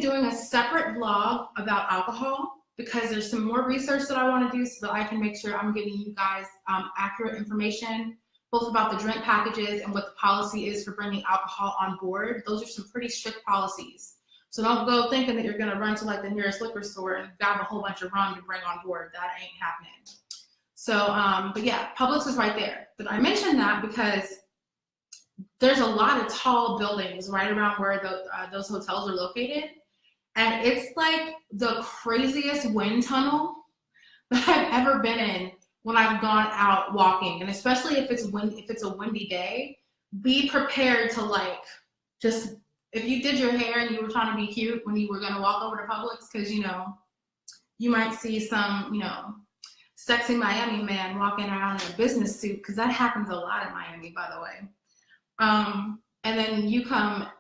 doing a separate vlog about alcohol because there's some more research that I want to do so that I can make sure I'm giving you guys accurate information, both about the drink packages and what the policy is for bringing alcohol on board. Those are some pretty strict policies. So don't go thinking that you're going to run to like the nearest liquor store and grab a whole bunch of rum to bring on board. That ain't happening. So, but yeah, Publix is right there. But I mentioned that because there's a lot of tall buildings right around where those hotels are located. And it's like the craziest wind tunnel that I've ever been in when I've gone out walking. And especially if it's a windy day, be prepared to like, just, if you did your hair and you were trying to be cute when you were gonna walk over to Publix, because you know, you might see some, you know, sexy Miami man walking around in a business suit, because that happens a lot in Miami, by the way. And then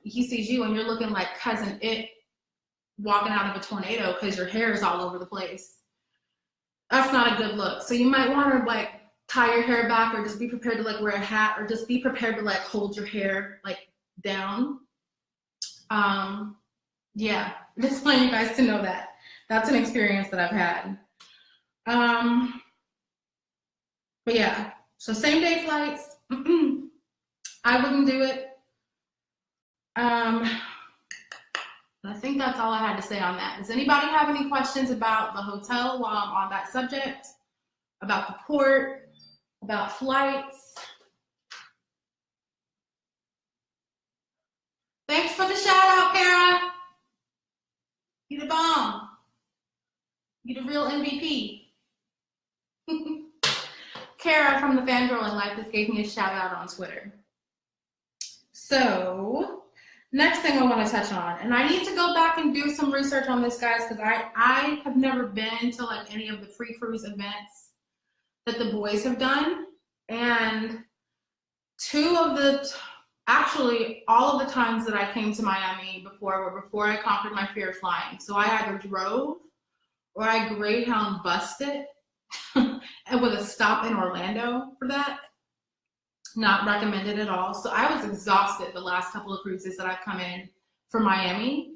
he sees you and you're looking like Cousin It walking out of a tornado because your hair is all over the place. That's not a good look. So you might want to like tie your hair back, or just be prepared to like wear a hat, or just be prepared to like hold your hair like down. Yeah, just want you guys to know that. That's an experience that I've had. But yeah, so same day flights. I wouldn't do it. I think that's all I had to say on that. Does anybody have any questions about the hotel while I'm on that subject? About the port? About flights? Thanks for the shout out, Kara. You the bomb. You the real MVP. Kara from the Fangirling Life just gave me a shout out on Twitter. So, next thing I want to touch on, and I need to go back and do some research on this, guys, because I have never been to like any of the pre-cruise events that the boys have done, and actually all of the times that I came to Miami before were before I conquered my fear of flying. So I either drove or I Greyhound bussed it, and with a stop in Orlando for that. Not recommended at all. So I was exhausted the last couple of cruises that I've come in for Miami.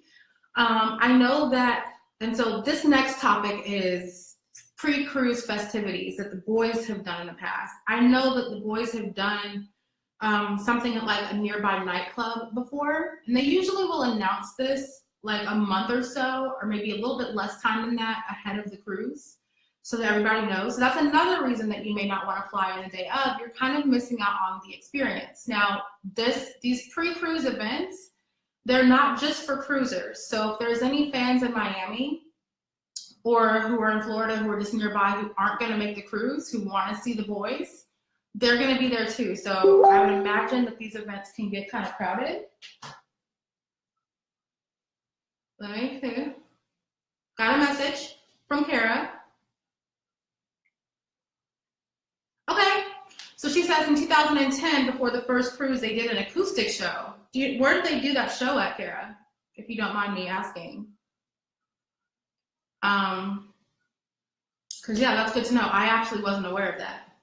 I know that, and so this next topic is pre-cruise festivities that the boys have done in the past. I know that the boys have done something at like a nearby nightclub before, and they usually will announce this like a month or so, or maybe a little bit less time than that ahead of the cruise, so that everybody knows. So that's another reason that you may not want to fly in the day of. You're kind of missing out on the experience. Now, these pre-cruise events, they're not just for cruisers. So if there's any fans in Miami or who are in Florida who are just nearby who aren't going to make the cruise, who want to see the boys, they're going to be there too. So I would imagine that these events can get kind of crowded. Let me see. Got a message from Kara. Okay, so she says in 2010, before the first cruise, they did an acoustic show. Where did they do that show at, Kara? If you don't mind me asking. Because yeah, that's good to know. I actually wasn't aware of that.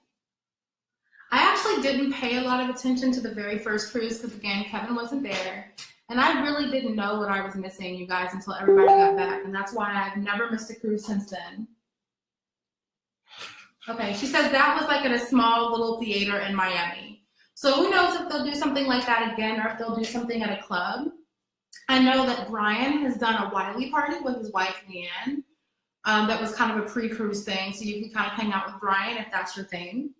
I actually didn't pay a lot of attention to the very first cruise because again, Kevin wasn't there. And I really didn't know what I was missing, you guys, until everybody got back. And that's why I've never missed a cruise since then. Okay, she says that was like at a small little theater in Miami. So who knows if they'll do something like that again, or if they'll do something at a club. I know that Brian has done a Wiley party with his wife, Leanne. That was kind of a pre-cruise thing, so you can kind of hang out with Brian if that's your thing.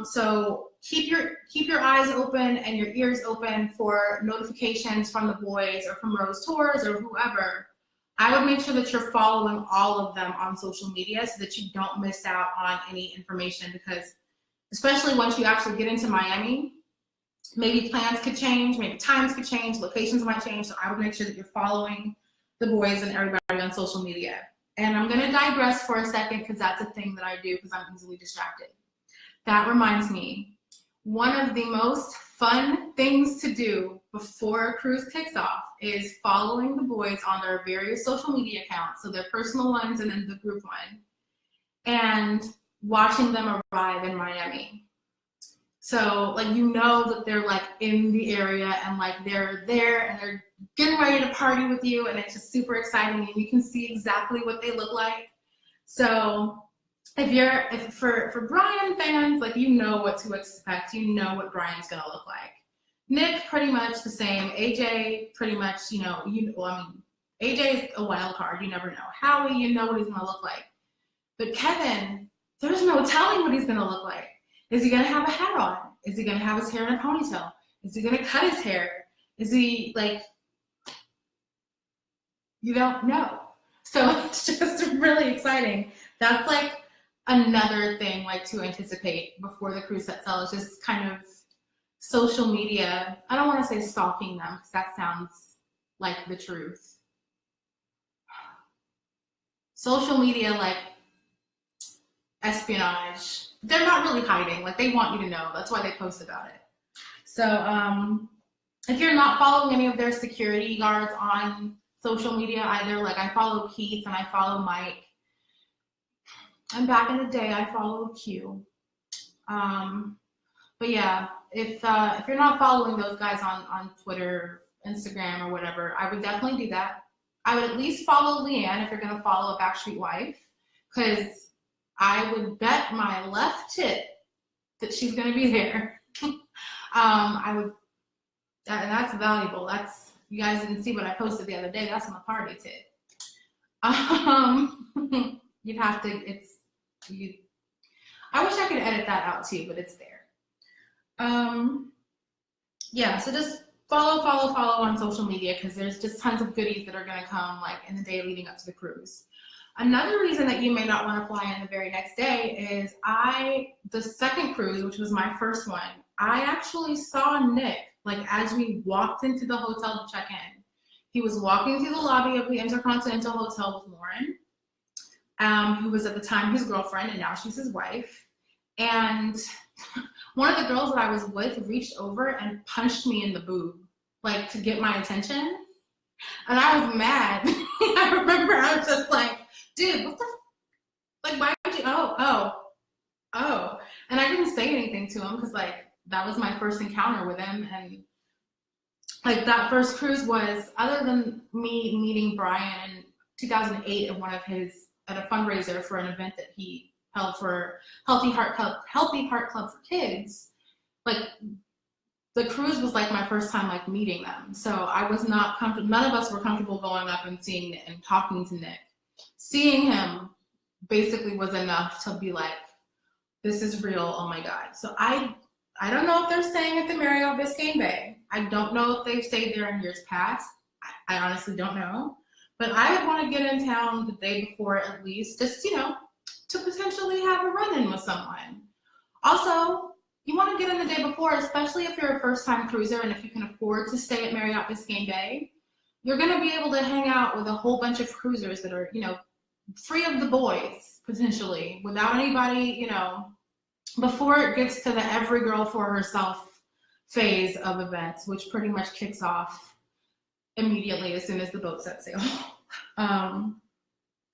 So keep your eyes open and your ears open for notifications from the boys or from Rose Tours or whoever. I would make sure that you're following all of them on social media so that you don't miss out on any information, because especially once you actually get into Miami, maybe plans could change, maybe times could change, locations might change. So I would make sure that you're following the boys and everybody on social media. And I'm going to digress for a second because that's a thing that I do because I'm easily distracted. That reminds me, one of the most fun things to do before a cruise kicks off is following the boys on their various social media accounts, so their personal ones and then the group one, and watching them arrive in Miami. So like, you know that they're like in the area and like they're there and they're getting ready to party with you, and it's just super exciting, and you can see exactly what they look like. So if for Brian fans, like, you know what to expect. You know what Brian's gonna look like. Nick, pretty much the same. AJ, pretty much, AJ is a wild card. You never know. Howie, you know what he's gonna look like. But Kevin, there's no telling what he's gonna look like. Is he gonna have a hat on? Is he gonna have his hair in a ponytail? Is he gonna cut his hair? Is he like, you don't know. So it's just really exciting. That's like another thing like to anticipate before the cruise set sail, is just kind of social media. I don't want to say stalking them, because that sounds like the truth. Social media, like espionage. They're not really hiding. Like, they want you to know. That's why they post about it. So if you're not following any of their security guards on social media either, like, I follow Keith and I follow Mike. And back in the day, I followed Q. But yeah, if you're not following those guys on Twitter, Instagram, or whatever, I would definitely do that. I would at least follow Leanne if you're gonna follow a Backstreet wife, because I would bet my left tit that she's gonna be there. I would, and that's valuable. That's, you guys didn't see what I posted the other day. That's my party tit. You'd have to, I wish I could edit that out too, but it's there. Yeah, so just follow on social media, because there's just tons of goodies that are going to come like in the day leading up to the cruise. Another reason that you may not want to fly in the very next day is the second cruise, which was my first one, I actually saw Nick like as we walked into the hotel to check in. He was walking through the lobby of the Intercontinental Hotel with Lauren, who was at the time his girlfriend, and now she's his wife. And one of the girls that I was with reached over and punched me in the boob, like, to get my attention. And I was mad. I remember I was just like, dude, what the, like, why would you, oh. And I didn't say anything to him, because, like, that was my first encounter with him. And, like, that first cruise was, other than me meeting Brian in 2008 at a fundraiser for an event that he held for Healthy Heart Club for kids, like, the cruise was like my first time like meeting them. So I was not comfortable. None of us were comfortable going up and seeing Nick and talking to Nick. Seeing him basically was enough to be like, this is real. Oh my God. So I don't know if they're staying at the Marriott Biscayne Bay. I don't know if they've stayed there in years past. I honestly don't know. But I would want to get in town the day before at least, just, to potentially have a run-in with someone. Also, you want to get in the day before, especially if you're a first-time cruiser and if you can afford to stay at Marriott Biscayne Bay. You're going to be able to hang out with a whole bunch of cruisers that are, free of the boys, potentially, without anybody, before it gets to the every girl for herself phase of events, which pretty much kicks off immediately as soon as the boat sets sail.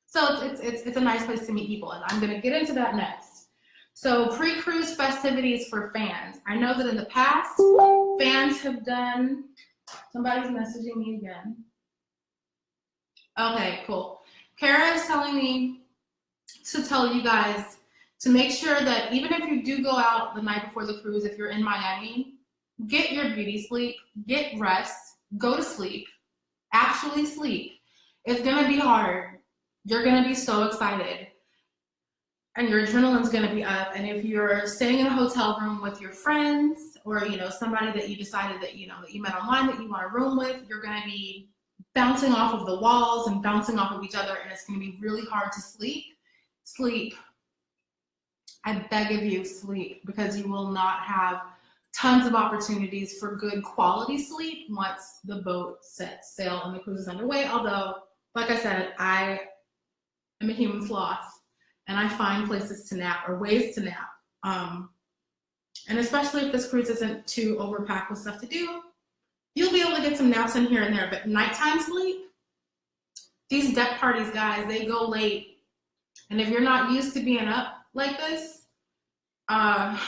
So it's a nice place to meet people, and I'm going to get into that next. So pre-cruise festivities for fans. I know that in the past, fans have done, somebody's messaging me again. Okay, cool. Kara is telling me to tell you guys to make sure that even if you do go out the night before the cruise, if you're in Miami, get your beauty sleep, get rest, go to sleep, actually sleep. It's going to be hard. You're going to be so excited. And your adrenaline's going to be up. And if you're staying in a hotel room with your friends, or somebody that you decided that that you met online that you want a room with, you're going to be bouncing off of the walls and bouncing off of each other, and it's going to be really hard to sleep. Sleep. I beg of you, sleep, because you will not have tons of opportunities for good quality sleep once the boat sets sail and the cruise is underway. Although, like I said, I am a human sloth, and I find places to nap or ways to nap. And especially if this cruise isn't too overpacked with stuff to do, you'll be able to get some naps in here and there. But nighttime sleep, these deck parties, guys, they go late. And if you're not used to being up like this, and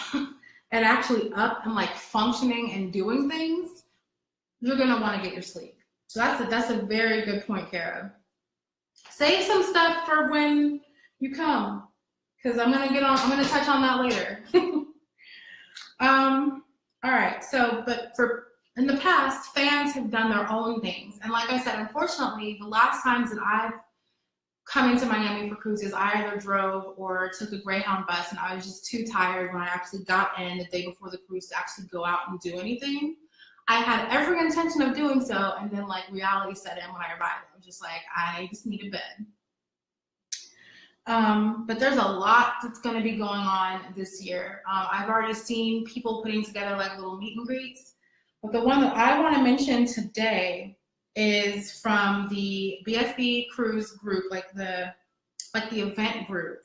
actually up and like functioning and doing things, you're gonna want to get your sleep. So that's a very good point, Kara. Save some stuff for when you come, because I'm gonna touch on that later. All right. So, but for in the past, fans have done their own things, and like I said, unfortunately, the last times that I've come into Miami for cruises, I either drove or took a Greyhound bus, and I was just too tired when I actually got in the day before the cruise to actually go out and do anything. I had every intention of doing so, and then like reality set in when I arrived. I was just like, I just need a bed. But there's a lot that's going to be going on this year. I've already seen people putting together like little meet and greets. But the one that I want to mention today is from the BFB Cruise group, like the event group.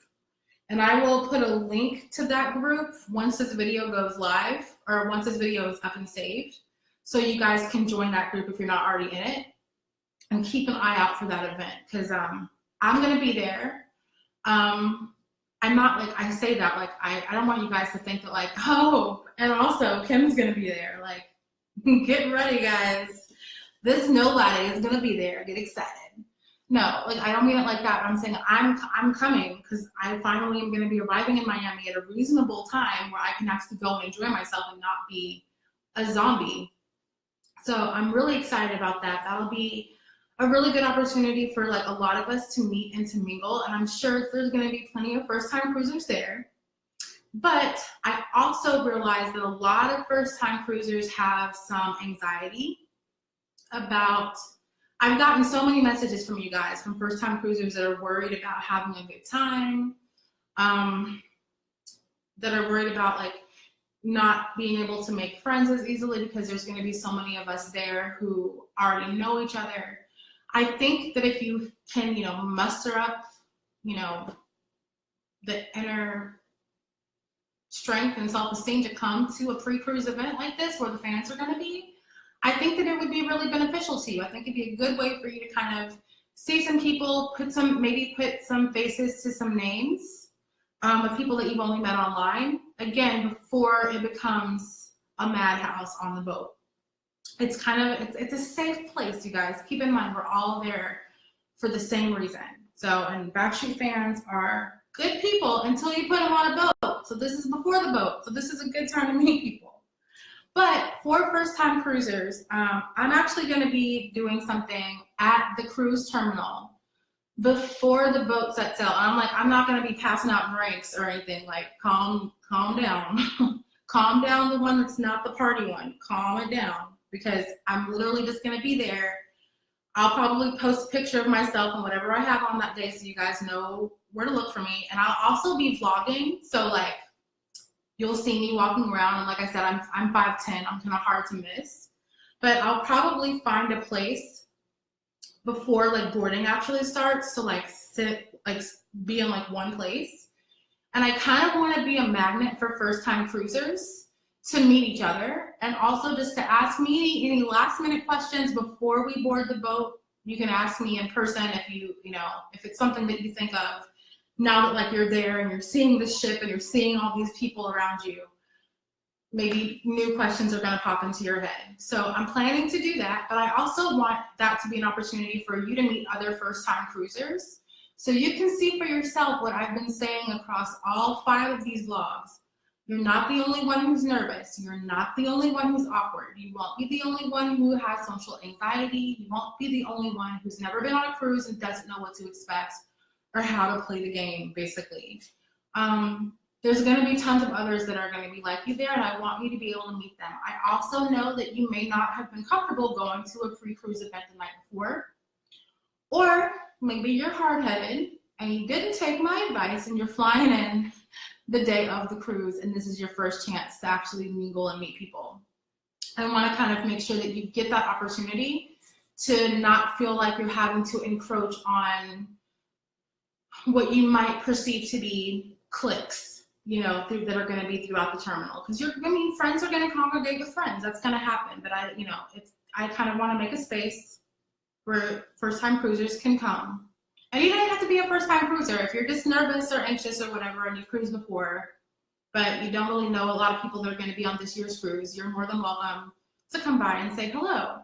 And I will put a link to that group once this video goes live, or once this video is up and saved. So you guys can join that group if you're not already in it. And keep an eye out for that event, because I'm going to be there. I'm not like, I say that, like, I don't want you guys to think that like, oh, and also Kim's going to be there. Like, get ready, guys. This nobody is going to be there. Get excited. No, like, I don't mean it like that. I'm saying I'm coming because I finally am going to be arriving in Miami at a reasonable time where I can actually go and enjoy myself and not be a zombie. So I'm really excited about that. That'll be a really good opportunity for like a lot of us to meet and to mingle. And I'm sure there's going to be plenty of first-time cruisers there. But I also realized that a lot of first-time cruisers have some anxiety about, I've gotten so many messages from you guys, from first-time cruisers that are worried about having a good time, that are worried about like not being able to make friends as easily because there's going to be so many of us there who already know each other. I think that if you can, muster up, the inner strength and self-esteem to come to a pre-cruise event like this where the fans are going to be, I think that it would be really beneficial to you. I think it'd be a good way for you to kind of see some people, maybe put some faces to some names of people that you've only met online, again, before it becomes a madhouse on the boat. It's it's a safe place, you guys. Keep in mind, we're all there for the same reason. So, and Backstreet fans are good people until you put them on a boat. So this is before the boat. So this is a good time to meet people. But for first-time cruisers, I'm actually going to be doing something at the cruise terminal before the boat sets sail. I'm not going to be passing out drinks or anything. Like, calm down. Calm down, the one that's not the party one. Calm it down. Because I'm literally just going to be there. I'll probably post a picture of myself and whatever I have on that day so you guys know where to look for me. And I'll also be vlogging. So, like, you'll see me walking around. And like I said, I'm 5'10". I'm kind of hard to miss. But I'll probably find a place before, like, boarding actually starts to, like, be in, like, one place. And I kind of want to be a magnet for first-time cruisers to meet each other, and also just to ask me any last minute questions before we board the boat. You can ask me in person if if it's something that you think of now that like you're there and you're seeing the ship and you're seeing all these people around you. Maybe new questions are going to pop into your head. So I'm planning to do that, but I also want that to be an opportunity for you to meet other first-time cruisers so you can see for yourself what I've been saying across all 5 of these vlogs. You're not the only one who's nervous. You're not the only one who's awkward. You won't be the only one who has social anxiety. You won't be the only one who's never been on a cruise and doesn't know what to expect or how to play the game, basically. There's going to be tons of others that are going to be like you there, and I want you to be able to meet them. I also know that you may not have been comfortable going to a pre-cruise event the night before, or maybe you're hard-headed and you didn't take my advice and you're flying in the day of the cruise, and this is your first chance to actually mingle and meet people. I want to kind of make sure that you get that opportunity to not feel like you're having to encroach on what you might perceive to be cliques, that are going to be throughout the terminal. Because friends are going to congregate with friends. That's going to happen. But I kind of want to make a space where first-time cruisers can come. And you don't have to be a first-time cruiser. If you're just nervous or anxious or whatever and you've cruised before, but you don't really know a lot of people that are going to be on this year's cruise, you're more than welcome to come by and say hello.